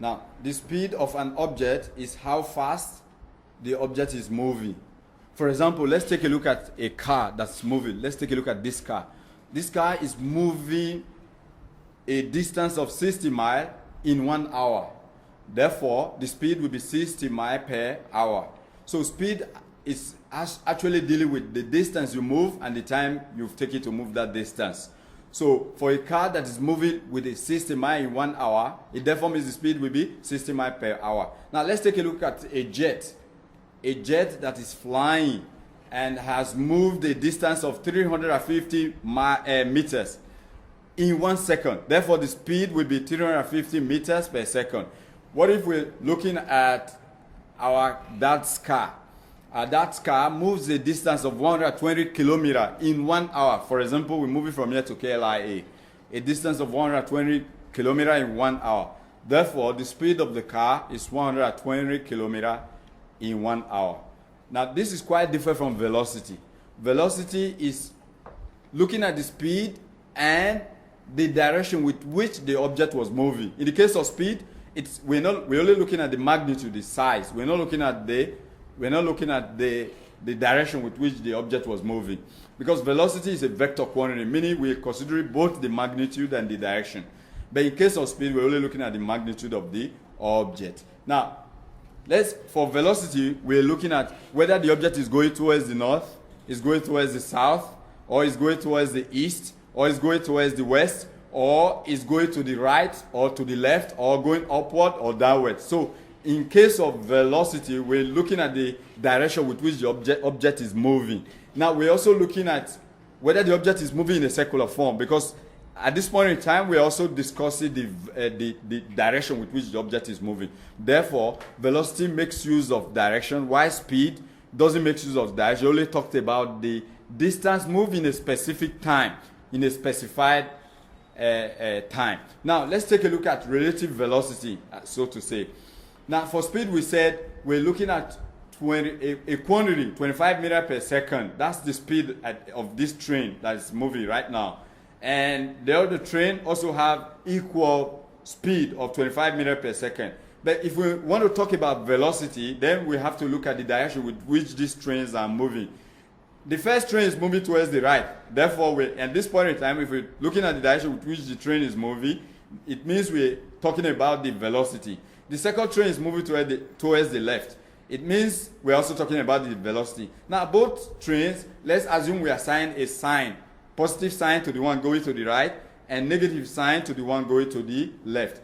Now, the speed of an object is how fast the object is moving. For example, let's take a look at a car that's moving. Let's take a look at this car. This car is moving a distance of 60 miles in 1 hour. Therefore, the speed will be 60 miles per hour. So speed is actually dealing with the distance you move and the time you've taken to move that distance. So for a car that is moving with a 60 miles in 1 hour, it therefore means the speed will be 60 miles per hour. Now let's take a look at a jet. A jet that is flying and has moved a distance of 350 meters in 1 second. Therefore, the speed will be 350 meters per second. What if we're looking at our dad's car? Our dad's car moves a distance of 120 kilometers in 1 hour. For example, we're moving from here to KLIA. A distance of 120 kilometers in 1 hour. Therefore, the speed of the car is 120 kilometers in 1 hour. Now, this is quite different from velocity. Velocity is looking at the speed and the direction with which the object was moving. In the case of speed, we're only looking at the magnitude, the size. We're not looking at the direction with which the object was moving. Because velocity is a vector quantity, meaning we're considering both the magnitude and the direction. But in case of speed, we're only looking at the magnitude of the object. Now, for velocity, we're looking at whether the object is going towards the north, is going towards the south, or is going towards the east, or is going towards the west, or is going to the right, or to the left, or going upward or downward. So, in case of velocity, we're looking at the direction with which the object is moving. Now, we're also looking at whether the object is moving in a circular form, because at this point in time, we're also discussing the direction with which the object is moving. Therefore, velocity makes use of direction, while speed doesn't make use of direction. It only talked about the distance moved in a specific time, in a specified time. Now, let's take a look at relative velocity, so to say. Now, for speed, we said we're looking at a quantity, 25 meters per second. That's the speed of this train that is moving right now. And the other train also have equal speed of 25 meters per second. But if we want to talk about velocity, then we have to look at the direction with which these trains are moving. The first train is moving towards the right. Therefore, at this point in time, if we're looking at the direction with which the train is moving, it means we're talking about the velocity. The second train is moving towards the left. It means we're also talking about the velocity. Now, both trains, let's assume we assign a sign. Positive sign to the one going to the right and negative sign to the one going to the left.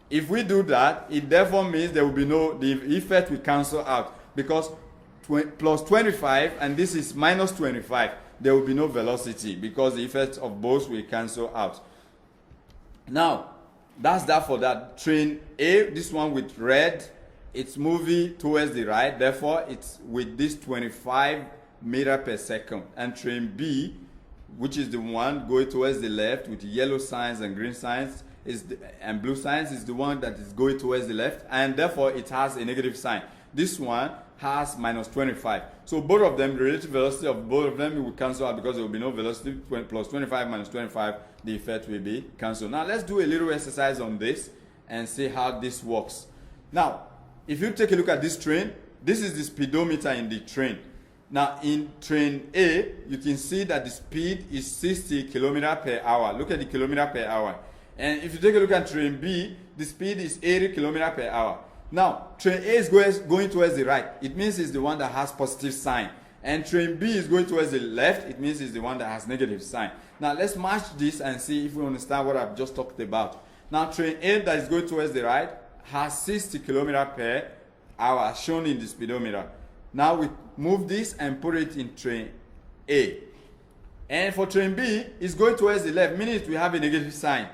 If we do that, it therefore means there will be the effect will cancel out, because plus 25 and this is minus 25, there will be no velocity because the effect of both will cancel out. Now, that's that for that. Train A, this one with red, it's moving towards the right, therefore it's with this 25 meters per second. And train B, which is the one going towards the left with yellow signs and green signs and blue signs, is the one that is going towards the left, and therefore it has a negative sign. This one has minus 25. So both of them, the relative velocity of both of them will cancel out because there will be no velocity. Plus 25 minus 25, the effect will be cancelled. Now let's do a little exercise on this and see how this works. Now, if you take a look at this train, this is the speedometer in the train. Now, in train A, you can see that the speed is 60 kilometers per hour. Look at the kilometer per hour. And if you take a look at train B, the speed is 80 kilometers per hour. Now, train A is going towards the right. It means it's the one that has positive sign. And train B is going towards the left. It means it's the one that has negative sign. Now, let's match this and see if we understand what I've just talked about. Now, train A that is going towards the right has 60 kilometers per hour, as shown in the speedometer. Now we move this and put it in train A. And for train B, it's going towards the left, meaning we have a negative sign.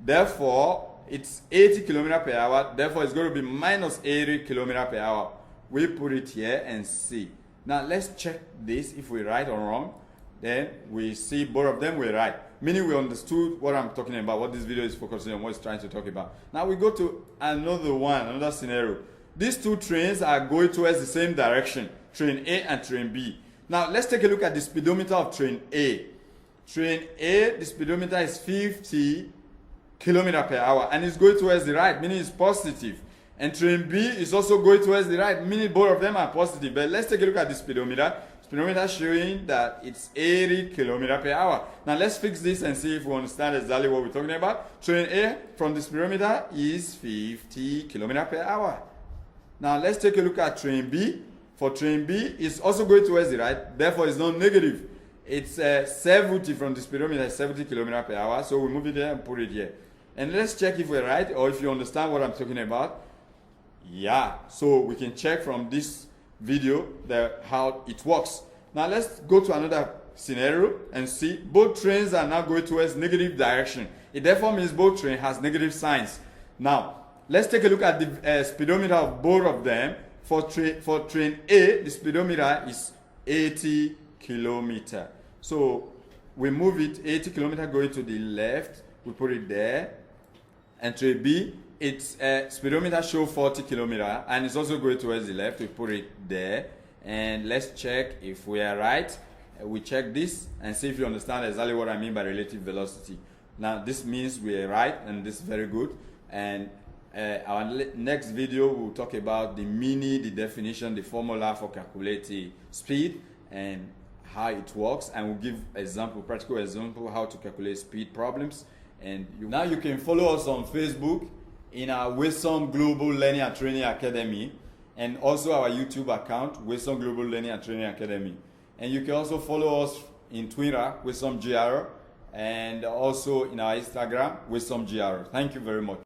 Therefore, it's 80 kilometers per hour. Therefore, it's going to be minus 80 kilometers per hour. We put it here and see. Now, let's check this if we're right or wrong. Then we see both of them were right. Meaning we understood what I'm talking about, what this video is focusing on, what it's trying to talk about. Now we go to another scenario. These two trains are going towards the same direction, train A and train B. Now, let's take a look at the speedometer of train A. Train A, the speedometer is 50 kilometers per hour, and it's going towards the right, meaning it's positive. And train B is also going towards the right, meaning both of them are positive. But let's take a look at the speedometer. Speedometer showing that it's 80 kilometers per hour. Now let's fix this and see if we understand exactly what we're talking about. Train A from the speedometer is 50 kilometers per hour. Now let's take a look at train B. For train B, it's also going towards the right, therefore it's not negative. It's 70 from the speedometer, 70 kilometers per hour. So we move it there and put it here. And let's check if we're right or if you understand what I'm talking about. Yeah, so we can check from this video how it works. Now let's go to another scenario and see both trains are now going towards negative direction. It therefore means both train has negative signs. Now let's take a look at the speedometer of both of them. For train A, the speedometer is 80 kilometers. So we move it 80 kilometers going to the left. We put it there. And train B, its speedometer show 40 kilometers and it's also going towards the left. We put it there. And let's check if we are right. We check this and see if you understand exactly what I mean by relative velocity. Now this means we are right and this is very good. And our next video will talk about the meaning, the definition, the formula for calculating speed and how it works, and we'll give practical example how to calculate speed problems. And now you can follow us on Facebook in our Wisdom Global Learning and Training Academy, and also our YouTube account, Wisdom Global Learning and Training Academy. And you can also follow us in Twitter, Wisdom GR, and also in our Instagram, Wisdom GR. Thank you very much.